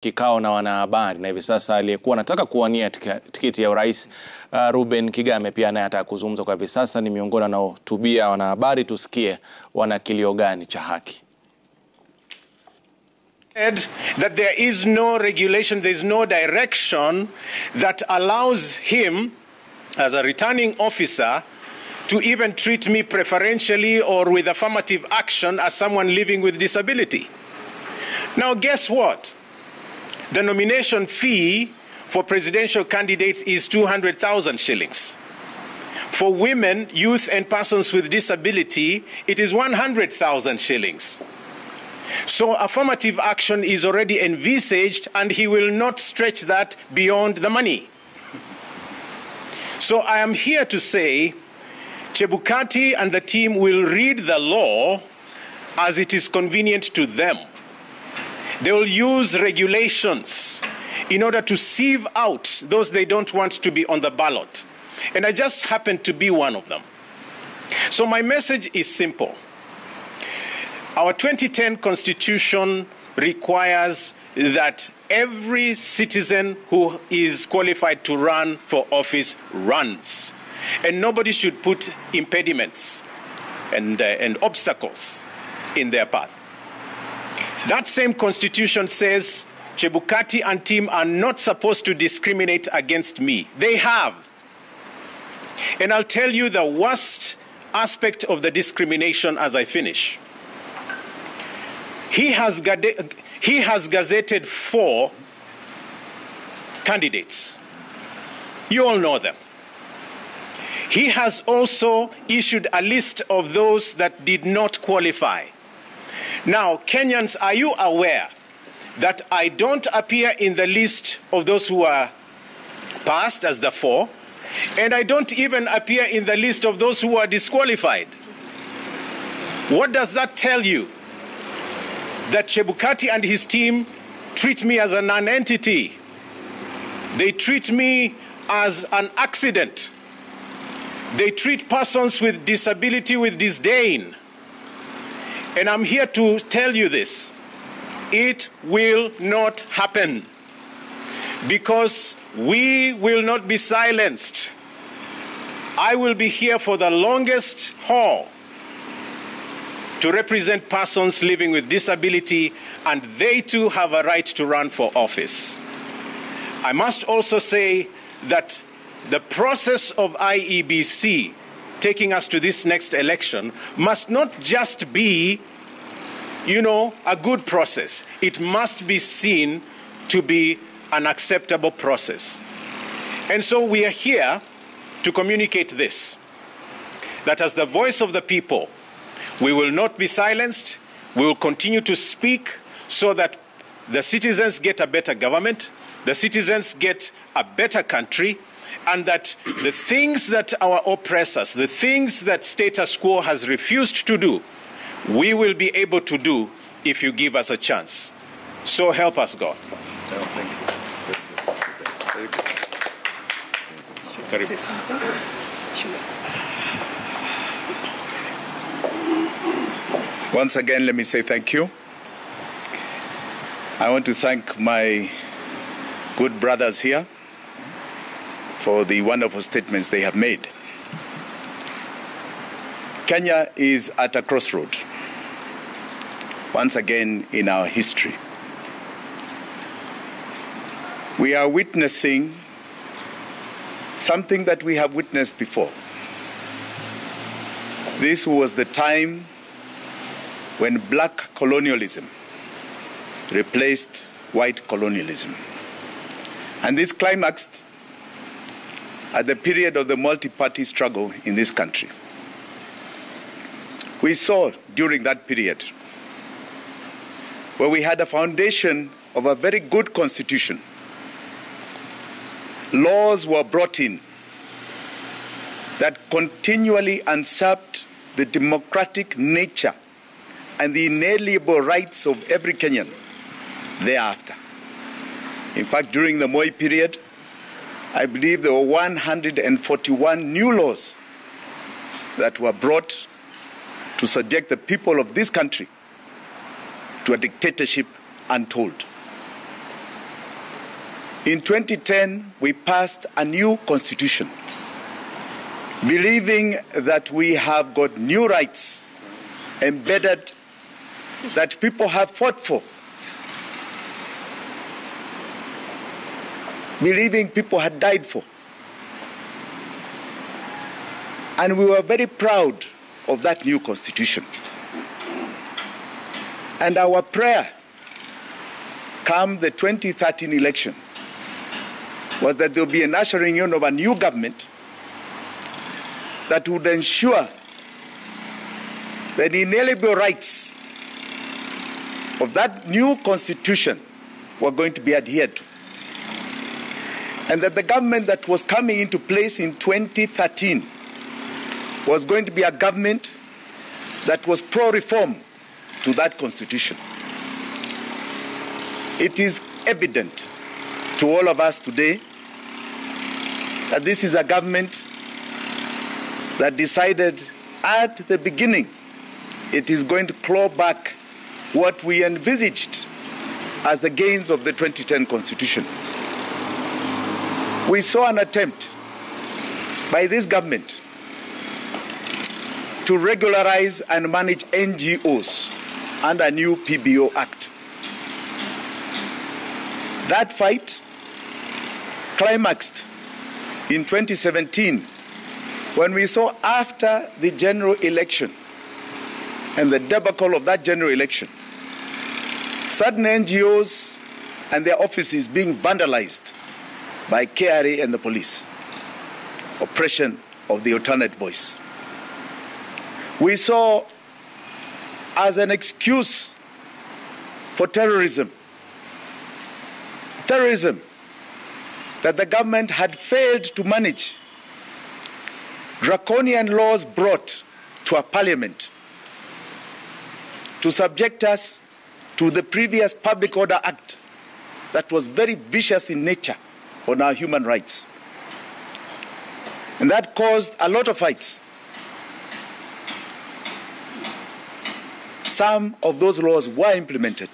Kikao na wanahabari na hivi sasa aliyekuwa anataka kuwania tiketi ya urais Ruben Kigame pia naye ataka kuzungumza kwa hivi sasa. Ni miongoni wanaohutubia wanahabari, tusikie wana kilio gani cha haki. That there is no regulation, there is no direction that allows him as a returning officer to even treat me preferentially or with affirmative action as someone living with disability. Now guess what? The nomination fee for presidential candidates is 200,000 shillings. For women, youth and persons with disability, it is 100,000 shillings. So affirmative action is already envisaged and he will not stretch that beyond the money. So I am here to say Chebukati and the team will read the law as it is convenient to them. They will use regulations in order to sieve out those they don't want to be on the ballot. And I just happen to be one of them. So my message is simple. Our 2010 Constitution requires that every citizen who is qualified to run for office runs. And nobody should put impediments and obstacles in their path. That same Constitution says Chebukati and team are not supposed to discriminate against me. They have. And I'll tell you the worst aspect of the discrimination as I finish. He has gazetted 4 candidates. You all know them. He has also issued a list of those that did not qualify. Now, Kenyans, are you aware that I don't appear in the list of those who are passed as the 4, and I don't even appear in the list of those who are disqualified? What does that tell you? That Chebukati and his team treat me as a non-entity. They treat me as an accident. They treat persons with disability with disdain. And I'm here to tell you this. It will not happen. Because we will not be silenced. I will be here for the longest haul to represent persons living with disability, and they too have a right to run for office. I must also say that the process of IEBC taking us to this next election must not just be, a good process. It must be seen to be an acceptable process. And so we are here to communicate this, that as the voice of the people, we will not be silenced. We will continue to speak so that the citizens get a better government, the citizens get a better country, and that the things that our oppressors, the things that status quo has refused to do, we will be able to do if you give us a chance. So help us, God. Once again, let me say thank you. I want to thank my good brothers here for the wonderful statements they have made. Kenya is at a crossroad, once again in our history. We are witnessing something that we have witnessed before. This was the time when black colonialism replaced white colonialism. And this climaxed at the period of the multi-party struggle in this country. We saw during that period where we had a foundation of a very good constitution. Laws were brought in that continually usurped the democratic nature and the inalienable rights of every Kenyan thereafter. In fact, during the Moi period, I believe there were 141 new laws that were brought to subject the people of this country to a dictatorship untold. In 2010, we passed a new constitution, believing that we have got new rights embedded that people have fought for, believing people had died for. And we were very proud of that new constitution. And our prayer, come the 2013 election, was that there would be an ushering in of a new government that would ensure that the inalienable rights of that new constitution were going to be adhered to. And that the government that was coming into place in 2013 was going to be a government that was pro-reform to that constitution. It is evident to all of us today that this is a government that decided at the beginning it is going to claw back what we envisaged as the gains of the 2010 Constitution. We saw an attempt by this government to regularize and manage NGOs under a new PBO Act. That fight climaxed in 2017 when we saw, after the general election and the debacle of that general election, certain NGOs and their offices being vandalized by KRA and the police. Oppression of the alternate voice. We saw as an excuse for terrorism that the government had failed to manage, draconian laws brought to a parliament to subject us to the previous Public Order Act that was very vicious in nature on our human rights. And that caused a lot of fights. Some of those laws were implemented,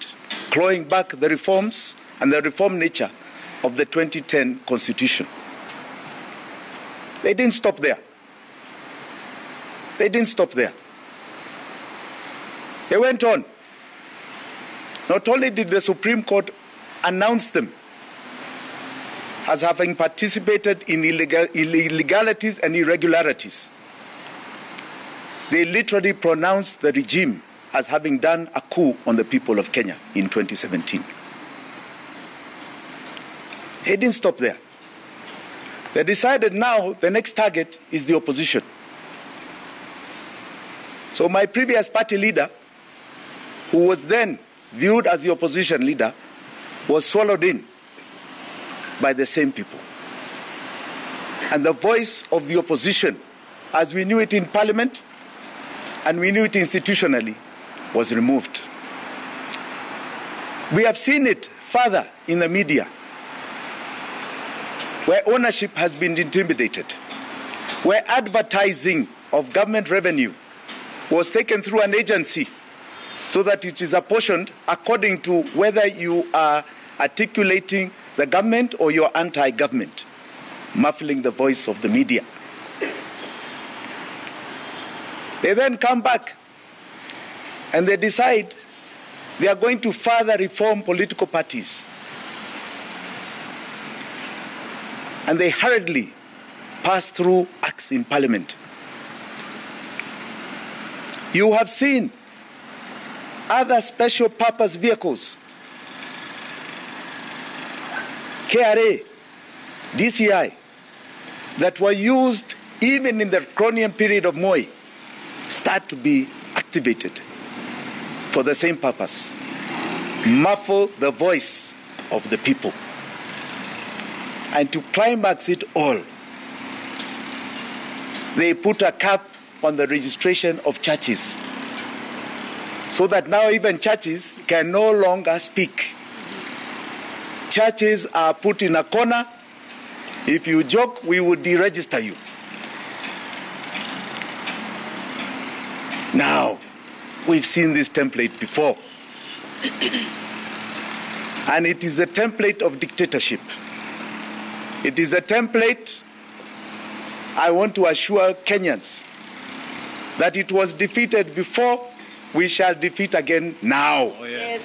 clawing back the reforms and the reform nature of the 2010 Constitution. They didn't stop there. They didn't stop there. They went on. Not only did the Supreme Court announce them as having participated in illegalities and irregularities, they literally pronounced the regime as having done a coup on the people of Kenya in 2017. They didn't stop there. They decided now the next target is the opposition. So my previous party leader, who was then viewed as the opposition leader, was swallowed in by the same people. And the voice of the opposition, as we knew it in Parliament and we knew it institutionally, was removed. We have seen it further in the media, where ownership has been intimidated, where advertising of government revenue was taken through an agency so that it is apportioned according to whether you are articulating the government or you're anti-government, muffling the voice of the media. They then come back and they decide they are going to further reform political parties. And they hurriedly pass through acts in Parliament. You have seen other special purpose vehicles, KRA, DCI, that were used even in the colonial period of Moi, start to be activated for the same purpose: muffle the voice of the people. And to climax it all, they put a cap on the registration of churches, so that now even churches can no longer speak. Churches are put in a corner. If you joke, we will deregister you. Now, we've seen this template before. And it is the template of dictatorship. It is a template. I want to assure Kenyans that it was defeated before, we shall defeat again now. Yes.